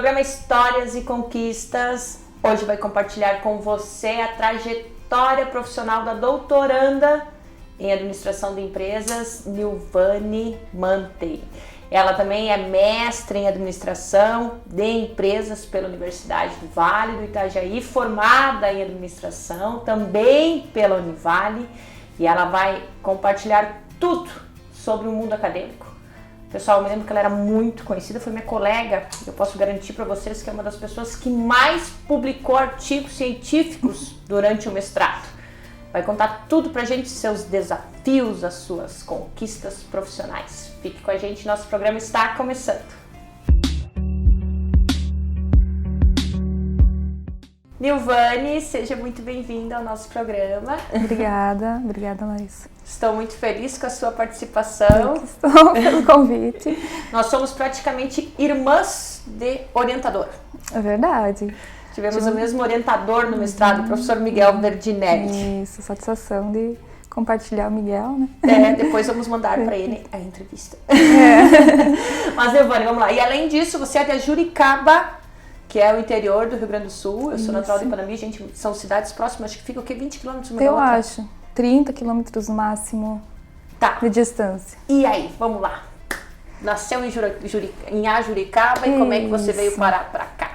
programa Histórias e Conquistas hoje vai compartilhar com você a trajetória profissional da doutoranda em Administração de Empresas, Nilvane Mantei. Ela também é mestre em Administração de Empresas pela Universidade do Vale do Itajaí, formada em Administração também pela Univale, e ela vai compartilhar tudo sobre o mundo acadêmico. Pessoal, eu me lembro que ela era muito conhecida, foi minha colega, eu posso garantir para vocês que é uma das pessoas que mais publicou artigos científicos durante o mestrado. Vai contar tudo pra gente, seus desafios, as suas conquistas profissionais. Fique com a gente, nosso programa está começando. Nilvane, seja muito bem-vinda ao nosso programa. Obrigada, Larissa. Estou muito feliz com a sua participação. Estou pelo convite. Nós somos praticamente irmãs de orientador. É verdade. Tivemos o mesmo orientador no mestrado, o professor Miguel Verdinelli. Isso, satisfação de compartilhar o Miguel, né? Depois vamos mandar para ele a entrevista. Mas, Nilvane, vamos lá. E além disso, você é de Juricaba, que é o interior do Rio Grande do Sul. Eu sou natural de Panambi, gente, são cidades próximas, acho que fica o quê? 20 quilômetros uma da outra? Eu acho. 30 quilômetros no máximo de distância. E aí, vamos lá. Nasceu em Juricaba e como é que você veio parar para cá?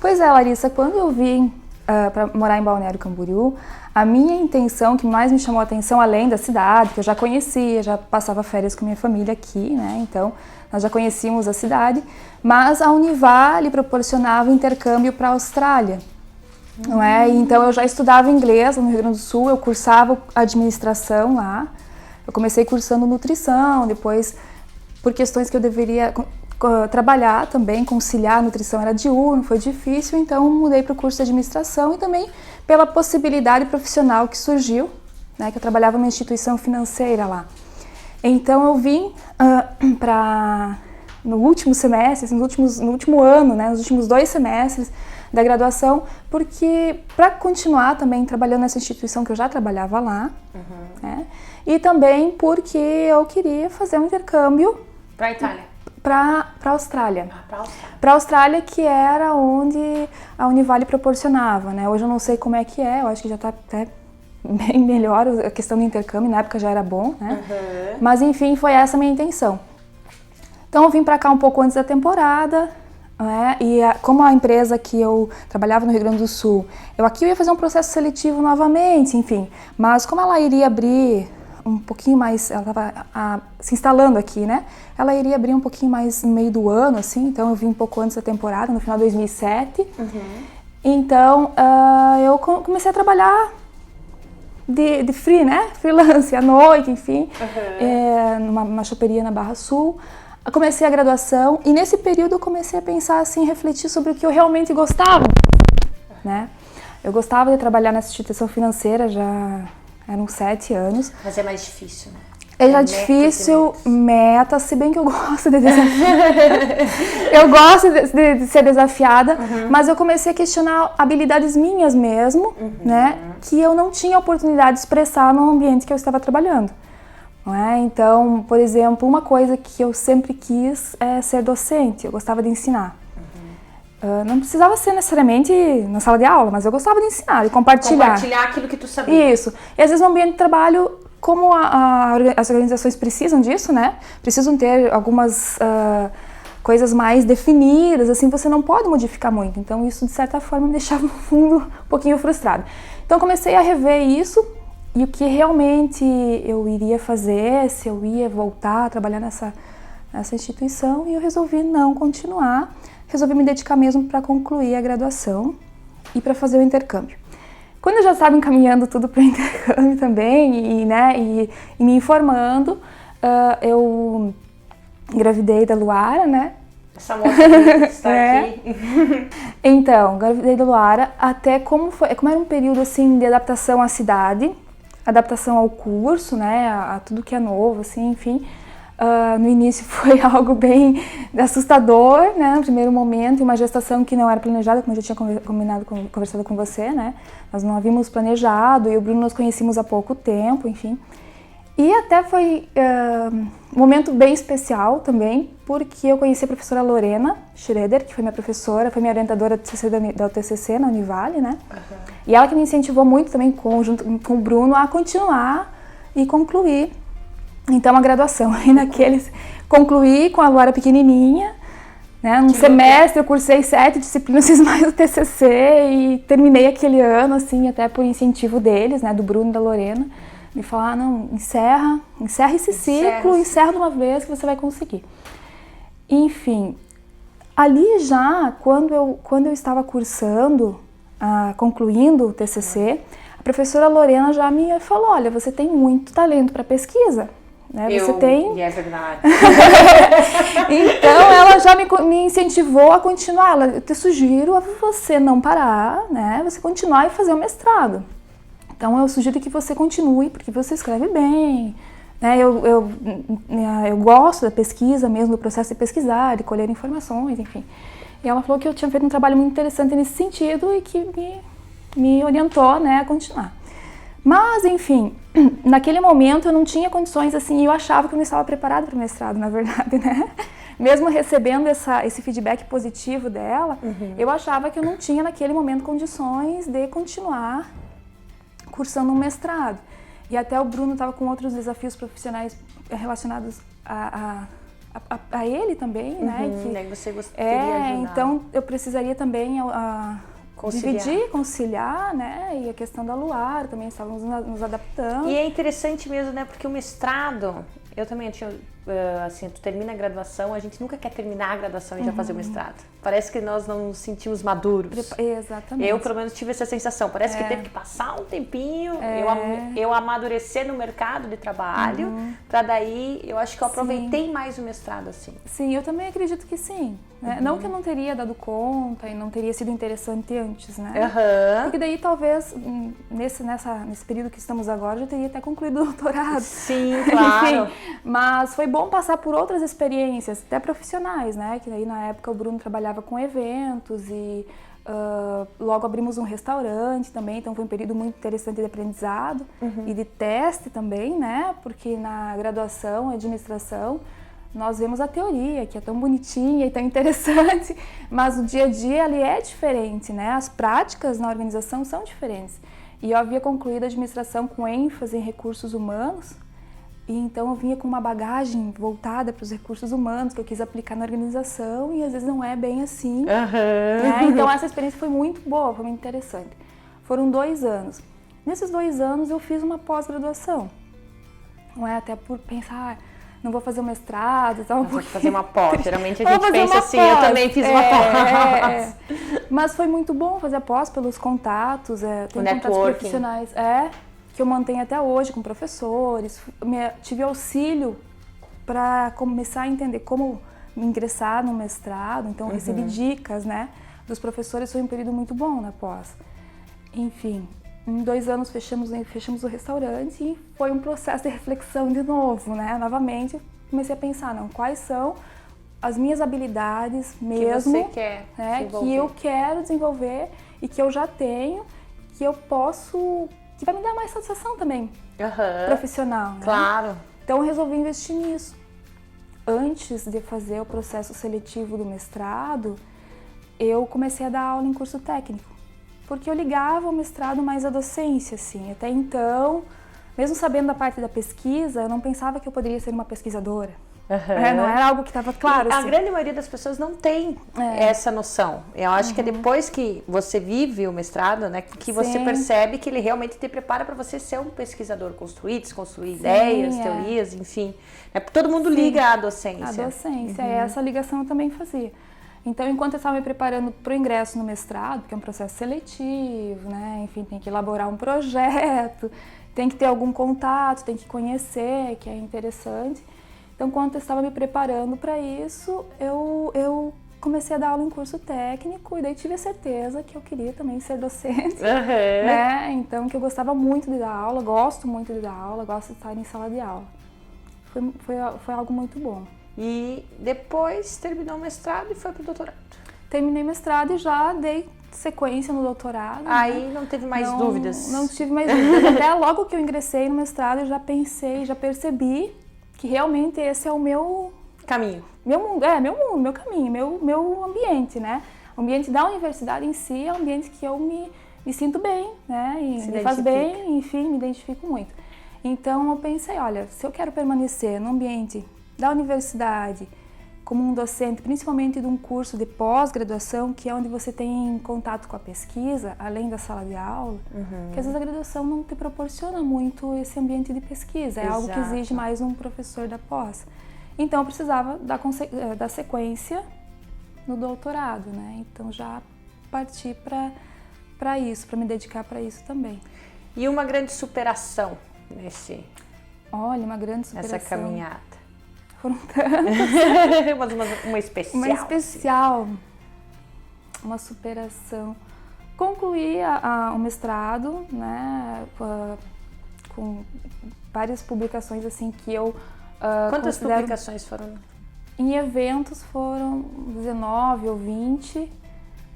Pois é, Larissa, quando eu vim para morar em Balneário Camboriú, a minha intenção, que mais me chamou a atenção, além da cidade, que eu já conhecia, já passava férias com minha família aqui, né? Então, nós já conhecíamos a cidade, mas a Univale proporcionava intercâmbio para a Austrália. Não é? Então eu já estudava inglês no Rio Grande do Sul, eu cursava administração lá, eu comecei cursando nutrição, depois por questões que eu deveria trabalhar também, conciliar a nutrição era diurno, foi difícil, então mudei para o curso de administração e também pela possibilidade profissional que surgiu, né, que eu trabalhava numa instituição financeira lá. Então eu vim no último semestre, no último ano, né, nos últimos 2 semestres da graduação, porque para continuar também trabalhando nessa instituição que eu já trabalhava lá, né, e também porque eu queria fazer um intercâmbio para a Itália. Para a Austrália. Para a Austrália, que era onde a Univale proporcionava, né? Hoje eu não sei como é que é, eu acho que já está até bem melhor a questão do intercâmbio, na época já era bom, né? Mas enfim, foi essa a minha intenção. Então eu vim para cá um pouco antes da temporada, né? E como a empresa que eu trabalhava no Rio Grande do Sul, eu ia fazer um processo seletivo novamente, enfim. Mas como ela iria abrir um pouquinho mais, ela estava se instalando aqui, né? Ela iria abrir um pouquinho mais no meio do ano, assim, então eu vim um pouco antes da temporada, no final de 2007. Então, eu comecei a trabalhar de free, né? Freelance, à noite, enfim, numa choperia na Barra Sul. Eu comecei a graduação e nesse período eu comecei a pensar, assim, refletir sobre o que eu realmente gostava, né? Eu gostava de trabalhar nessa instituição financeira, já eram 7 anos. Mas é mais difícil, né? É difícil, meta, se bem que eu gosto de desafiar. Eu gosto de ser desafiada, mas eu comecei a questionar habilidades minhas mesmo, né? Que eu não tinha oportunidade de expressar no ambiente que eu estava trabalhando. Não é? Então, por exemplo, uma coisa que eu sempre quis é ser docente, eu gostava de ensinar. Não precisava ser necessariamente na sala de aula, mas eu gostava de ensinar, de compartilhar. Compartilhar aquilo que tu sabia. Isso. E às vezes no ambiente de trabalho, como as organizações precisam disso, né? Precisam ter algumas coisas mais definidas, assim, você não pode modificar muito. Então isso, de certa forma, me deixava no fundo um pouquinho frustrada. Então comecei a rever isso e o que realmente eu iria fazer, se eu ia voltar a trabalhar nessa instituição, e eu resolvi não continuar. Resolvi me dedicar mesmo para concluir a graduação e para fazer o intercâmbio. Quando eu já estava encaminhando tudo para o intercâmbio também e me informando, eu engravidei da Luara, né? Essa moça que está aqui. Então, engravidei da Luara, até como era um período assim de adaptação à cidade, adaptação ao curso, né? A tudo que é novo, assim, enfim. No início foi algo bem assustador, né, no primeiro momento, uma gestação que não era planejada, como eu já tinha conversado com você, né, nós não havíamos planejado, e o Bruno nós conhecíamos há pouco tempo, enfim. E até foi um momento bem especial também, porque eu conheci a professora Lorena Schroeder, que foi minha professora, foi minha orientadora do TCC da UTCC na Univale, né? Uhum. E ela que me incentivou muito também, junto com o Bruno, a continuar e concluir, então, a graduação. E concluí com a Luara pequenininha, né? Num semestre eu cursei 7 disciplinas, fiz mais o TCC e terminei aquele ano, assim, até por incentivo deles, né? Do Bruno e da Lorena. Me falar, não, encerra esse ciclo, encerra de uma vez que você vai conseguir. Enfim, ali já, quando eu estava cursando, concluindo o TCC, a professora Lorena já me falou, olha, você tem muito talento para pesquisa, né? E é verdade. Então, ela já me incentivou a continuar. Eu te sugiro a você não parar, né? Você continuar e fazer o mestrado. Então, eu sugiro que você continue, porque você escreve bem, né? Eu gosto da pesquisa mesmo, do processo de pesquisar, de colher informações, enfim. E ela falou que eu tinha feito um trabalho muito interessante nesse sentido e que me orientou, né, a continuar. Mas, enfim, naquele momento eu não tinha condições, assim, eu achava que eu não estava preparada para o mestrado, na verdade, né? Mesmo recebendo esse feedback positivo dela, eu achava que eu não tinha naquele momento condições de continuar cursando um mestrado. E até o Bruno estava com outros desafios profissionais relacionados a ele também, né? Que você gostaria de ajudar. Então eu precisaria também conciliar, né? E a questão da Luara, também estávamos nos adaptando. E é interessante mesmo, né? Porque o mestrado, eu também tinha, assim, tu termina a graduação, a gente nunca quer terminar a graduação e já fazer o mestrado. Parece que nós não nos sentimos maduros. Exatamente. Eu, pelo menos, tive essa sensação. Parece que teve que passar um tempinho, eu amadurecer no mercado de trabalho, pra daí, eu acho que eu aproveitei mais o mestrado, assim. Sim, eu também acredito que sim. Né? Não que eu não teria dado conta e não teria sido interessante antes, né? Porque daí, talvez, nesse período que estamos agora, eu já teria até concluído o doutorado. Sim, claro. Enfim, mas foi bom passar por outras experiências, até profissionais, né? Que daí, na época, o Bruno trabalhava com eventos e logo abrimos um restaurante também, então foi um período muito interessante de aprendizado e de teste também, né? Porque na graduação, administração, nós vemos a teoria, que é tão bonitinha e tão interessante, mas o dia a dia ali é diferente, né? As práticas na organização são diferentes. E eu havia concluído a administração com ênfase em recursos humanos, e então eu vinha com uma bagagem voltada para os recursos humanos que eu quis aplicar na organização e às vezes não é bem assim. Né? Então essa experiência foi muito boa, foi muito interessante. Foram 2 anos. Nesses 2 anos eu fiz uma pós-graduação. Não é até por pensar, não vou fazer um mestrado, tal. Vou fazer uma pós. Geralmente a gente pensa assim, eu também fiz uma pós. Mas foi muito bom fazer a pós pelos contatos, tem contatos profissionais. Que eu mantenho até hoje com professores, tive auxílio para começar a entender como ingressar no mestrado, então recebi dicas, né, dos professores, foi um período muito bom na pós. Enfim, em 2 anos fechamos o restaurante e foi um processo de reflexão de novo, né, novamente comecei a pensar, quais são as minhas habilidades mesmo, que você quer, né, que eu quero desenvolver e que eu já tenho, que eu posso... que vai me dar mais satisfação também, profissional. Né? Claro. Então eu resolvi investir nisso. Antes de fazer o processo seletivo do mestrado, eu comecei a dar aula em curso técnico, porque eu ligava o mestrado mais à docência, assim. Até então, mesmo sabendo da parte da pesquisa, eu não pensava que eu poderia ser uma pesquisadora. Não era algo que estava claro. A grande maioria das pessoas não tem essa noção. Eu acho que é depois que você vive o mestrado, né, que você percebe que ele realmente te prepara para você ser um pesquisador, construir ideias, teorias, enfim. Todo mundo liga à docência. A docência, essa ligação eu também fazia. Então, enquanto eu estava me preparando para o ingresso no mestrado, que é um processo seletivo, né, enfim, tem que elaborar um projeto, tem que ter algum contato, tem que conhecer, que é interessante. Então, quando eu estava me preparando para isso, eu comecei a dar aula em curso técnico e daí tive a certeza que eu queria também ser docente, né? Então, que eu gostava muito de dar aula, gosto muito de dar aula, gosto de estar em sala de aula. Foi algo muito bom. E depois terminou o mestrado e foi para o doutorado? terminei mestrado e já dei sequência no doutorado. Aí não teve mais dúvidas? Não tive mais dúvidas. Até logo que eu ingressei no mestrado, eu já pensei, já percebi que realmente esse é o meu... caminho. Meu mundo, meu caminho, meu ambiente, né? O ambiente da universidade em si é um ambiente que eu me sinto bem, né? E me faz bem, enfim, me identifico muito. Então eu pensei, olha, se eu quero permanecer no ambiente da universidade, como um docente, principalmente de um curso de pós-graduação, que é onde você tem contato com a pesquisa, além da sala de aula, porque às vezes a graduação não te proporciona muito esse ambiente de pesquisa, é algo que exige mais um professor da pós. Então eu precisava da sequência no doutorado, né? Então já parti para isso, para me dedicar para isso também. E uma grande superação nesse... Olha, uma grande superação. Nessa caminhada. Foram tantas. Uma especial. Uma especial. Assim. Uma superação. Concluí o mestrado, né? Com várias publicações assim que eu Quantas publicações foram? Em eventos foram 19 ou 20.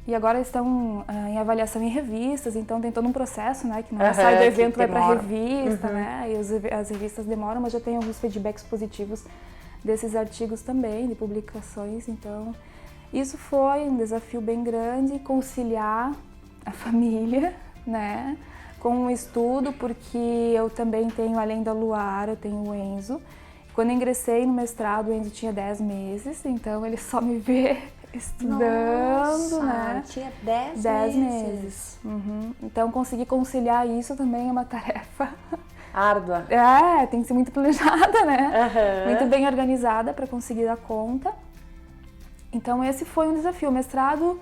E agora estão em avaliação em revistas, então tem todo um processo, né? Que não sai do evento, vai para a revista, né? E as revistas demoram, mas já tem alguns feedbacks positivos desses artigos também, de publicações. Então, isso foi um desafio bem grande, conciliar a família, né? Com o estudo, porque eu também tenho, além da Luara, eu tenho o Enzo. Quando eu ingressei no mestrado, o Enzo tinha 10 meses, então ele só me vê estudando. Nossa, né? Tinha 10 meses. Então conseguir conciliar isso também é uma tarefa árdua. Tem que ser muito planejada, né? Muito bem organizada para conseguir dar conta. Então esse foi um desafio. O mestrado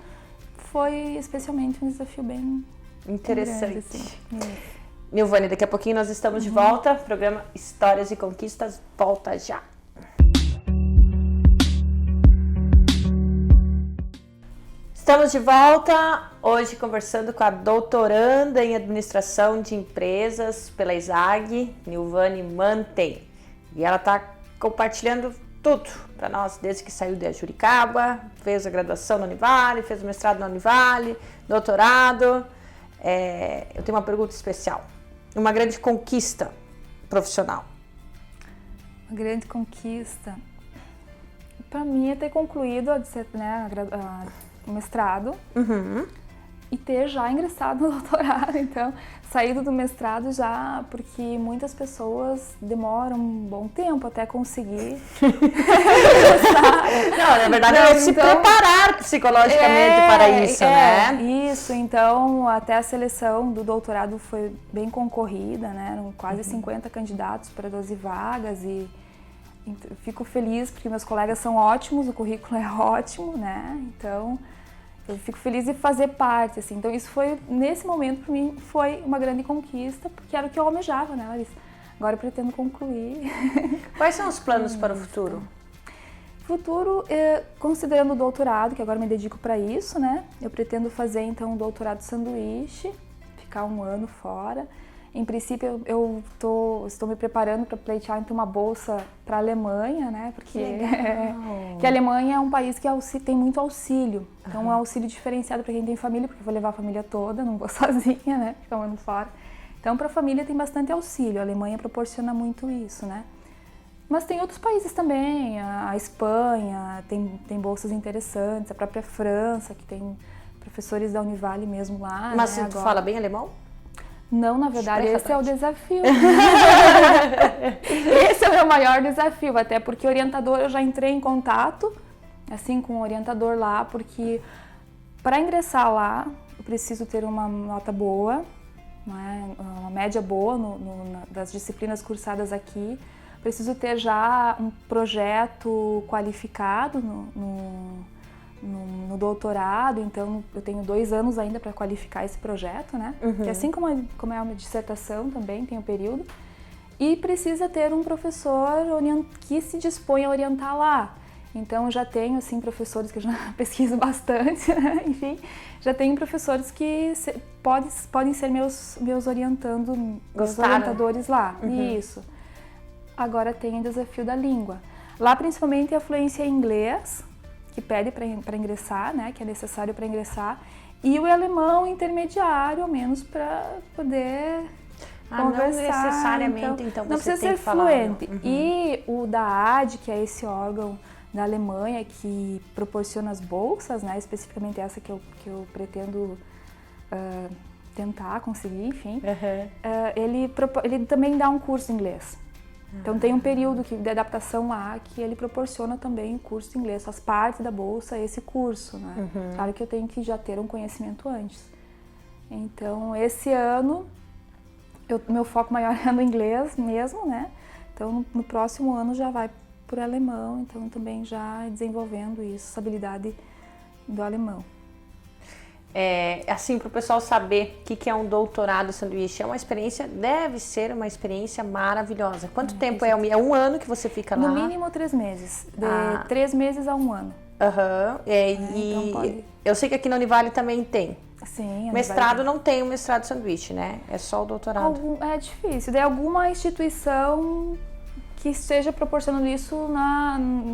foi especialmente um desafio bem interessante. Grande, assim. Nilvane, daqui a pouquinho nós estamos de volta. O programa Histórias e Conquistas volta já. Estamos de volta, hoje conversando com a doutoranda em Administração de Empresas pela ESAG, Nilvane Manten. E ela está compartilhando tudo para nós, desde que saiu de Juricaba, fez a graduação na Univale, fez o mestrado na Univale, doutorado. Eu tenho uma pergunta especial. Uma grande conquista profissional. Uma grande conquista? Para mim é ter concluído o mestrado e ter já ingressado no doutorado. Então, saído do mestrado já, porque muitas pessoas demoram um bom tempo até conseguir. Não, na verdade é se preparar psicologicamente para isso, né? Isso, então até a seleção do doutorado foi bem concorrida, né? Eram quase 50 candidatos para 12 vagas e fico feliz porque meus colegas são ótimos, o currículo é ótimo, né? Então eu fico feliz de fazer parte, assim. Então isso foi, nesse momento, para mim, foi uma grande conquista, porque era o que eu almejava, né, Larissa? Agora eu pretendo concluir. Quais são os planos para o futuro? Futuro, considerando o doutorado, que agora me dedico para isso, né? Eu pretendo fazer, então, um doutorado sanduíche, ficar 1 ano fora. Em princípio, eu estou me preparando para pleitear então, uma bolsa para a Alemanha, né? Porque que a Alemanha é um país que tem muito auxílio. Então, um auxílio diferenciado para quem tem família, porque eu vou levar a família toda, não vou sozinha, né? Ficar 1 ano fora. Então, para a família tem bastante auxílio. A Alemanha proporciona muito isso, né? Mas tem outros países também. A Espanha tem bolsas interessantes. A própria França, que tem professores da Univale mesmo lá. Mas né? você fala bem alemão? Não, na verdade, esse é o desafio. Esse é o meu maior desafio, até porque orientador, eu já entrei em contato, assim, com o orientador lá, porque para ingressar lá, eu preciso ter uma nota boa, né, uma média boa das disciplinas cursadas aqui, preciso ter já um projeto qualificado no doutorado, então eu tenho 2 anos ainda para qualificar esse projeto, né? Que assim como é uma dissertação também, tem um período. E precisa ter um professor que se dispõe a orientar lá. Então eu já tenho, assim, professores que eu já pesquiso bastante, né? Enfim, já tenho professores que podem ser meus orientadores lá. Isso. Agora tem o desafio da língua. Lá principalmente a fluência em inglês, que que pede para ingressar, né, que é necessário para ingressar, e o alemão intermediário, ao menos para poder conversar. Não necessariamente, então não você precisa tem ser que falar. fluente. E o da AD, que é esse órgão da Alemanha que proporciona as bolsas, né, especificamente essa que eu pretendo tentar conseguir, enfim, ele também dá um curso de inglês. Então tem um período de adaptação lá que ele proporciona também o curso de inglês, faz parte da bolsa esse curso, né? Claro que eu tenho que já ter um conhecimento antes. Então esse ano, meu foco maior é no inglês mesmo, né? Então no próximo ano já vai por alemão, então também já desenvolvendo isso, essa habilidade do alemão. Assim, para o pessoal saber o que é um doutorado sanduíche, deve ser uma experiência maravilhosa. Quanto tempo é? É um ano que você fica lá? No mínimo 3 meses, de 3 meses a 1 ano. Então pode... Eu sei que aqui na Univale também tem. Sim. Mestrado não tem o mestrado sanduíche, né? É só o doutorado. É difícil, de alguma instituição que esteja proporcionando isso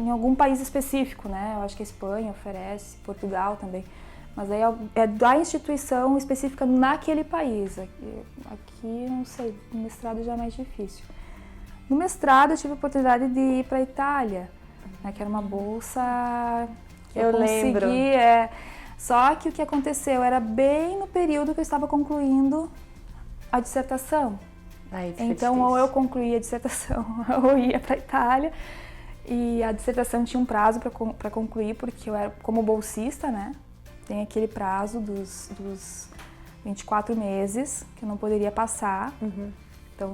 em algum país específico, né? Eu acho que a Espanha oferece, Portugal também. Mas aí é da instituição específica naquele país. Aqui não sei, no mestrado já é mais difícil. No mestrado eu tive a oportunidade de ir para a Itália, né, que era uma bolsa que eu consegui. Lembro. Só que o que aconteceu era bem no período que eu estava concluindo a dissertação. Então ou eu concluía a dissertação ou eu ia para a Itália. E a dissertação tinha um prazo para concluir, porque eu era como bolsista, né? Tem aquele prazo dos 24 meses que eu não poderia passar. Então,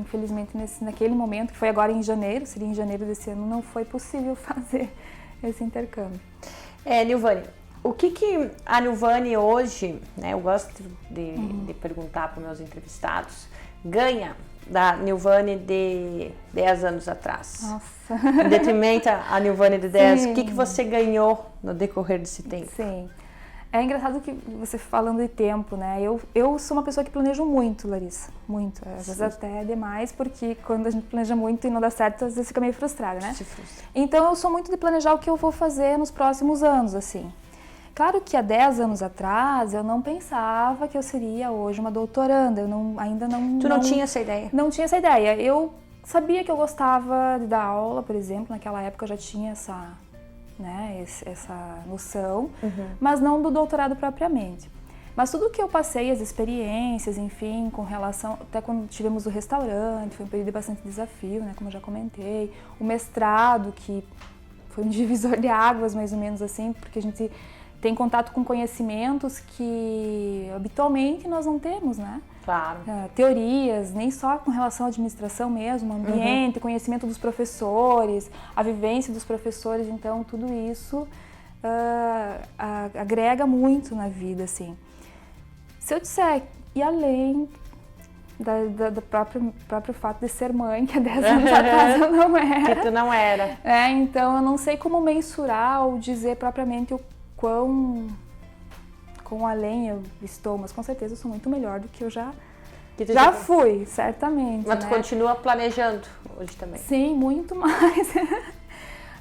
infelizmente, naquele momento, que foi agora em janeiro, seria em janeiro desse ano, não foi possível fazer esse intercâmbio. Nilvane, o que a Nilvane hoje, né, eu gosto de perguntar para os meus entrevistados, ganha da Nilvane de 10 anos atrás? Nossa! Em detrimento a Nilvane de 10, Sim. O que você ganhou no decorrer desse tempo? Sim. É engraçado que você falando de tempo, né? Eu sou uma pessoa que planejo muito, Larissa. Muito. Às vezes até demais, porque quando a gente planeja muito e não dá certo, às vezes fica meio frustrada, né? Se frustra. Então eu sou muito de planejar o que eu vou fazer nos próximos anos, assim. Claro que há 10 anos atrás eu não pensava que eu seria hoje uma doutoranda. Ainda não... Tu não tinha essa ideia? Não tinha essa ideia. Eu sabia que eu gostava de dar aula, por exemplo. Naquela época eu já tinha essa noção, mas não do doutorado propriamente. Mas tudo que eu passei, as experiências, enfim, com relação... Até quando tivemos o restaurante, foi um período de bastante desafio, né, como eu já comentei. O mestrado, que foi um divisor de águas, mais ou menos assim, porque a gente tem contato com conhecimentos que habitualmente nós não temos, né? Claro. Teorias, nem só com relação à administração mesmo, ambiente, conhecimento dos professores, a vivência dos professores, então tudo isso agrega muito na vida, assim. Se eu disser, e além do próprio fato de ser mãe, que há 10 anos atrás eu não era. Que tu não era. Então eu não sei como mensurar ou dizer propriamente o quão além eu estou, mas com certeza eu sou muito melhor do que eu já fui, certamente. Mas tu continua planejando hoje também? Sim, muito mais.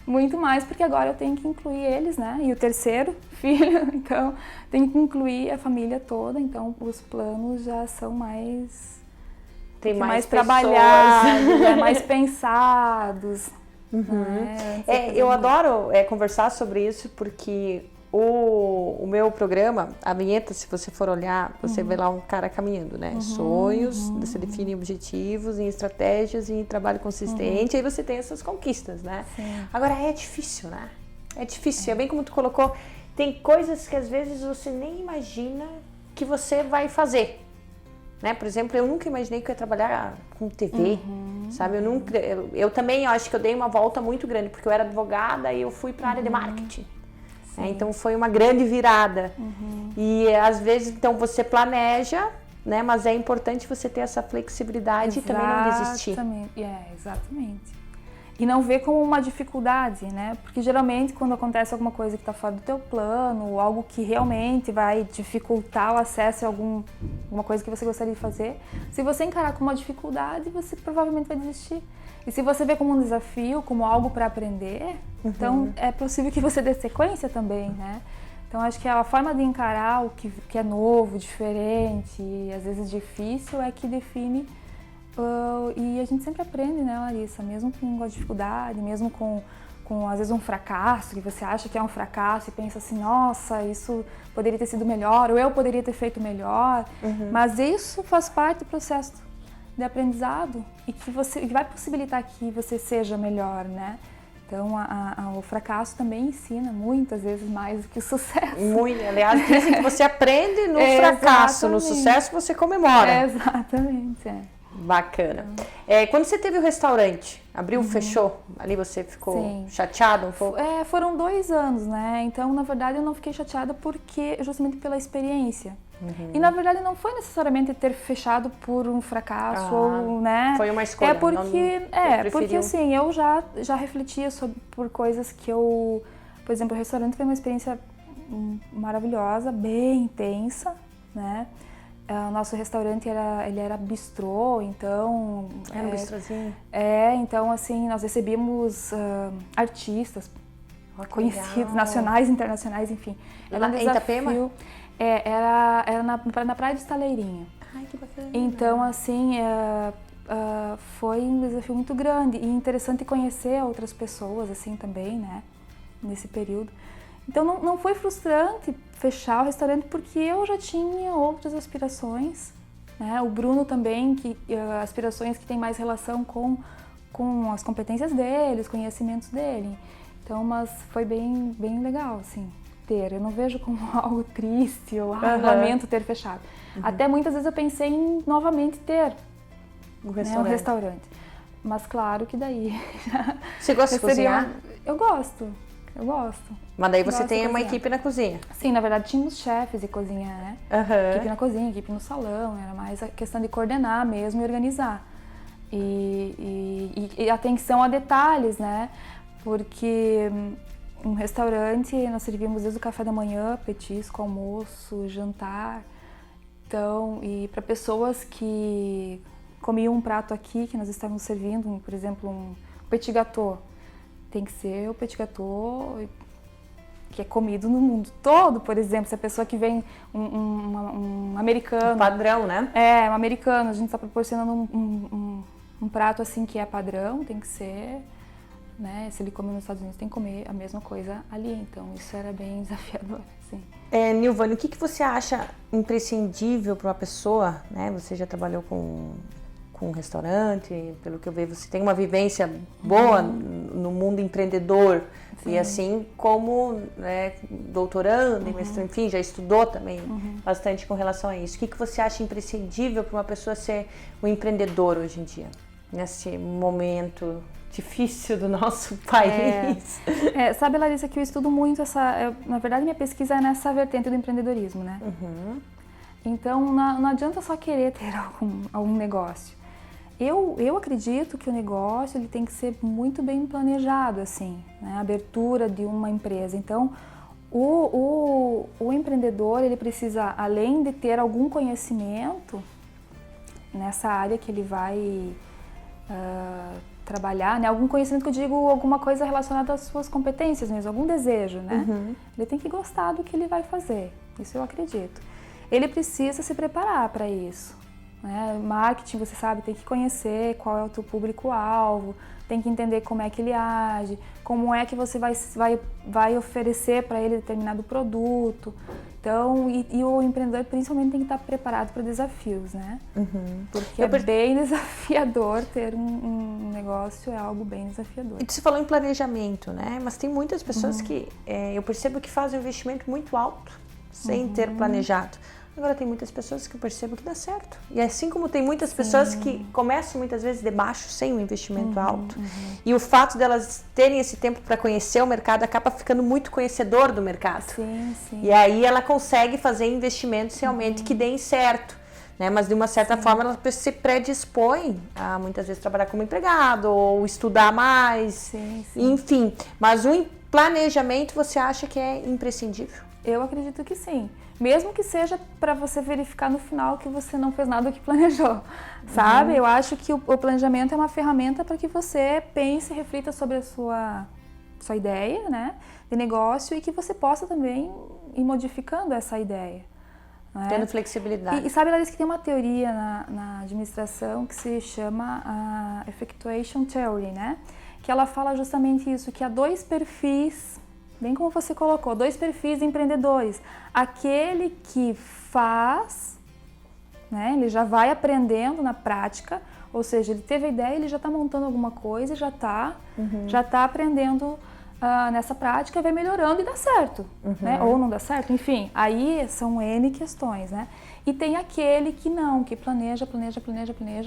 Muito mais, porque agora eu tenho que incluir eles, né? E o terceiro filho, então tenho que incluir a família toda, então os planos já são mais... Tem mais trabalhados, mais pensados. Eu adoro conversar sobre isso, porque o meu programa, a vinheta, se você for olhar, você vê lá um cara caminhando, né? Sonhos, você define objetivos, em estratégias e em trabalho consistente, aí você tem essas conquistas, né? Sim. Agora é difícil, né? É difícil, é bem como tu colocou, tem coisas que às vezes você nem imagina que você vai fazer, né? Por exemplo, eu nunca imaginei que eu ia trabalhar com TV, sabe? Eu também acho que eu dei uma volta muito grande, porque eu era advogada e eu fui para a área de marketing. Então foi uma grande virada. E às vezes então você planeja, né? Mas é importante você ter essa flexibilidade e também não desistir. Exatamente. E não ver como uma dificuldade, né? Porque geralmente quando acontece alguma coisa que está fora do teu plano, ou algo que realmente vai dificultar o acesso a alguma coisa que você gostaria de fazer, se você encarar como uma dificuldade, você provavelmente vai desistir. E se você vê como um desafio, como algo para aprender, então é possível que você dê sequência também, né? Então acho que a forma de encarar o que é novo, diferente e às vezes difícil é que define. E a gente sempre aprende, né, Larissa? Mesmo com a dificuldade, mesmo com às vezes um fracasso, que você acha que é um fracasso e pensa assim, nossa, isso poderia ter sido melhor, ou eu poderia ter feito melhor. Mas isso faz parte do processo de aprendizado e que vai possibilitar que você seja melhor, né? Então, o fracasso também ensina muitas vezes mais do que o sucesso. Muito. Aliás, dizem que você aprende no fracasso, no sucesso você comemora. Exatamente, Bacana. Quando você teve o restaurante, abriu, fechou, ali você ficou chateada um pouco? Foram 2 anos, né? Então, na verdade, eu não fiquei chateada justamente pela experiência. E, na verdade, não foi necessariamente ter fechado por um fracasso, ou, né? Foi uma escolha. Porque assim, eu já refletia por coisas que eu... Por exemplo, o restaurante foi uma experiência maravilhosa, bem intensa, né? O nosso restaurante ele era bistrô, então... Era um bistrozinho? Então assim, nós recebíamos artistas conhecidos, nacionais, internacionais, enfim. Era um desafio. Em Itapema? Era na Praia de Estaleirinho. Ai, que bacana. Então assim, foi um desafio muito grande e interessante conhecer outras pessoas assim também, né? Nesse período. Então não foi frustrante fechar o restaurante porque eu já tinha outras aspirações, né? O Bruno também, aspirações que tem mais relação com as competências dele, os conhecimentos dele. Então, mas foi bem legal, assim, ter. Eu não vejo como algo triste ou lamento ter fechado. Até muitas vezes eu pensei em novamente ter um restaurante. Mas claro que daí... Você gosta de cozinhar? Eu gosto. Mas daí você tem uma equipe na cozinha? Sim, na verdade tínhamos chefes de cozinha, né? Equipe na cozinha, equipe no salão, era mais a questão de coordenar mesmo e organizar. E atenção a detalhes, né? Porque um restaurante nós servimos desde o café da manhã, petisco, almoço, jantar. Então, e para pessoas que comiam um prato aqui que nós estávamos servindo, por exemplo, um petit gâteau, tem que ser o petit gâteau que é comido no mundo todo, por exemplo, se a pessoa que vem um americano... Um padrão, né? Um americano, a gente está proporcionando um prato assim que é padrão, tem que ser, né? Se ele come nos Estados Unidos, tem que comer a mesma coisa ali, então isso era bem desafiador, assim. Nilvânia, o que você acha imprescindível para uma pessoa, né? Você já trabalhou com um restaurante, pelo que eu vejo, você tem uma vivência boa no mundo empreendedor. Sim. E assim como, né, doutorando, enfim, já estudou também bastante com relação a isso. O que você acha imprescindível para uma pessoa ser um empreendedor hoje em dia, nesse momento difícil do nosso país? Sabe, Larissa, que eu estudo muito na verdade, minha pesquisa é nessa vertente do empreendedorismo, né? Então, não adianta só querer ter algum negócio. Eu acredito que o negócio ele tem que ser muito bem planejado, assim, né? A abertura de uma empresa. Então, o empreendedor, ele precisa, além de ter algum conhecimento nessa área que ele vai trabalhar, né? Algum conhecimento que eu digo, alguma coisa relacionada às suas competências mesmo, algum desejo, né? Ele tem que gostar do que ele vai fazer, isso eu acredito. Ele precisa se preparar para isso. Marketing, você sabe, tem que conhecer qual é o teu público-alvo, tem que entender como é que ele age, como é que você vai oferecer para ele determinado produto. Então, e o empreendedor principalmente tem que estar preparado para desafios, né? Porque é bem desafiador ter um negócio, é algo bem desafiador. E você falou em planejamento, né? Mas tem muitas pessoas que eu percebo que fazem um investimento muito alto, sem ter planejado. Agora tem muitas pessoas que eu percebo que dá certo. E assim como tem muitas pessoas que começam muitas vezes de baixo, sem um investimento alto. E o fato delas terem esse tempo para conhecer o mercado acaba ficando muito conhecedor do mercado. E aí ela consegue fazer investimentos realmente que deem certo. né? Mas de uma certa forma ela se predispõe a muitas vezes trabalhar como empregado ou estudar mais, enfim. Mas o planejamento você acha que é imprescindível? Eu acredito que sim. Mesmo que seja para você verificar no final que você não fez nada do que planejou, sabe? Eu acho que o planejamento é uma ferramenta para que você pense e reflita sobre a sua ideia, né, de negócio e que você possa também ir modificando essa ideia. Né? Tendo flexibilidade. E sabe, Larissa, que tem uma teoria na administração que se chama a Effectuation Theory, né? Que ela fala justamente isso, que há dois perfis, bem como você colocou, dois perfis de empreendedores. Aquele que faz, né, ele já vai aprendendo na prática, ou seja, ele teve a ideia, ele já está montando alguma coisa, já está aprendendo nessa prática, vai melhorando e dá certo, né? Ou não dá certo, enfim, aí são N questões, né? E tem aquele que não, que planeja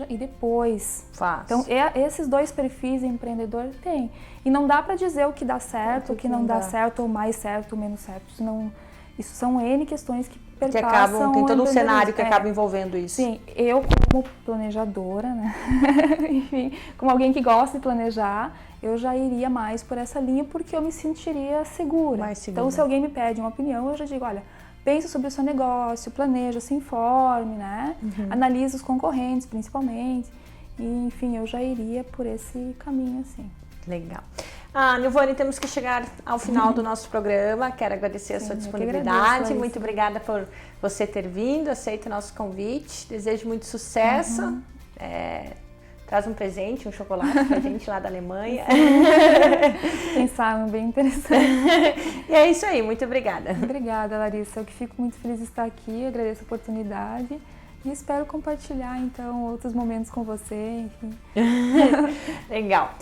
e depois faz. Então, esses dois perfis de empreendedor tem. E não dá para dizer o que dá certo, o que não dá certo, ou mais certo, ou menos certo. Isso são N questões que perpassam. Tem todo um cenário que acaba envolvendo isso. Sim, eu como planejadora, né? Enfim, como alguém que gosta de planejar, eu já iria mais por essa linha porque eu me sentiria segura. Mais segura. Então, se alguém me pede uma opinião, eu já digo, olha, pense sobre o seu negócio, planeja, se informe, né? Analise os concorrentes, principalmente. E, enfim, eu já iria por esse caminho, assim. Legal. Nilvane, temos que chegar ao final do nosso programa. Quero agradecer a sua disponibilidade. Agradeço, muito obrigada por você ter vindo, aceita o nosso convite. Desejo muito sucesso. Traz um presente, um chocolate pra gente lá da Alemanha. Pensaram, bem interessante. E é isso aí, muito obrigada. Obrigada, Larissa. Eu que fico muito feliz de estar aqui, agradeço a oportunidade e espero compartilhar, então, outros momentos com você, enfim. Legal.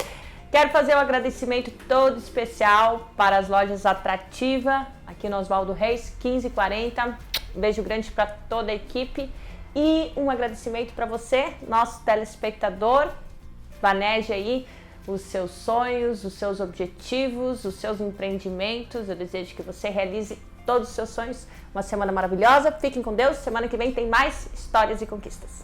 Quero fazer um agradecimento todo especial para as lojas Atrativa, aqui no Oswaldo Reis, 1540. Um beijo grande para toda a equipe. E um agradecimento para você, nosso telespectador. Planeje aí os seus sonhos, os seus objetivos, os seus empreendimentos. Eu desejo que você realize todos os seus sonhos. Uma semana maravilhosa. Fiquem com Deus. Semana que vem tem mais histórias e conquistas.